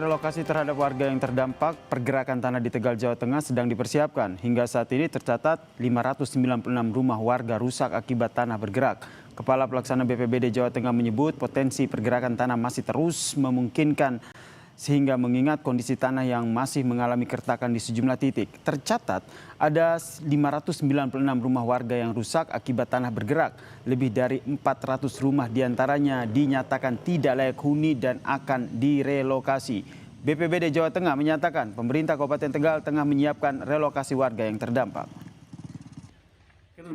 Relokasi terhadap warga yang terdampak pergerakan tanah di Tegal, Jawa Tengah sedang dipersiapkan. Hingga saat ini tercatat 596 rumah warga rusak akibat tanah bergerak. Kepala Pelaksana BPBD Jawa Tengah menyebut potensi pergerakan tanah masih terus memungkinkan sehingga mengingat kondisi tanah yang masih mengalami keretakan di sejumlah titik. Tercatat ada 596 rumah warga yang rusak akibat tanah bergerak. Lebih dari 400 rumah diantaranya dinyatakan tidak layak huni dan akan direlokasi. BPBD Jawa Tengah menyatakan pemerintah Kabupaten Tegal tengah menyiapkan relokasi warga yang terdampak.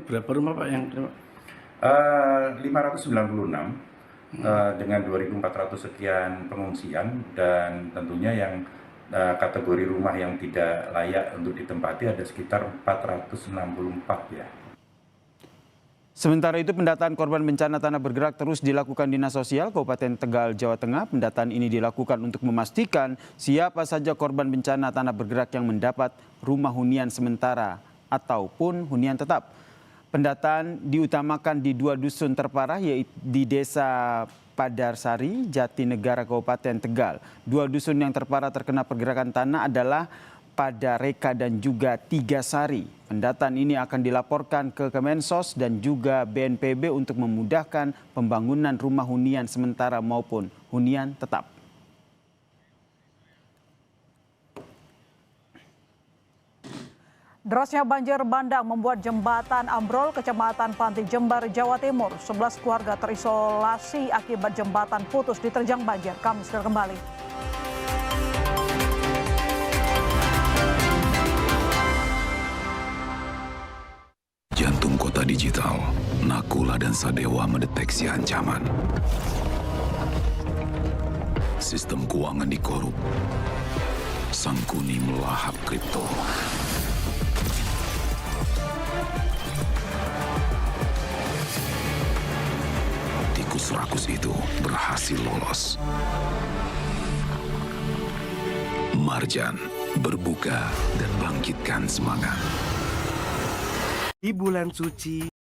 Berapa rumah Pak yang 596 dengan 2.400 sekian pengungsian, dan tentunya yang kategori rumah yang tidak layak untuk ditempati ada sekitar 464 ya. Sementara itu pendataan korban bencana tanah bergerak terus dilakukan Dinas Sosial Kabupaten Tegal, Jawa Tengah. Pendataan ini dilakukan untuk memastikan siapa saja korban bencana tanah bergerak yang mendapat rumah hunian sementara ataupun hunian tetap. Pendataan diutamakan di 2 dusun terparah yaitu di Desa Padarsari, Jatinegara, Kabupaten Tegal. 2 dusun yang terparah terkena pergerakan tanah adalah Padareka dan juga Tigasari. Pendataan ini akan dilaporkan ke Kemensos dan juga BNPB untuk memudahkan pembangunan rumah hunian sementara maupun hunian tetap. Derasnya banjir bandang membuat jembatan ambrol Kecamatan Panti Jember, Jawa Timur. 11 keluarga terisolasi akibat jembatan putus diterjang banjir. Kami segera kembali. Jantung kota digital, Nakula dan Sadewa mendeteksi ancaman. Sistem keuangan dikorup. Sangkuni melahap kripto. Tikus rakus itu berhasil lolos. Marjan berbuka dan bangkitkan semangat. di bulan suci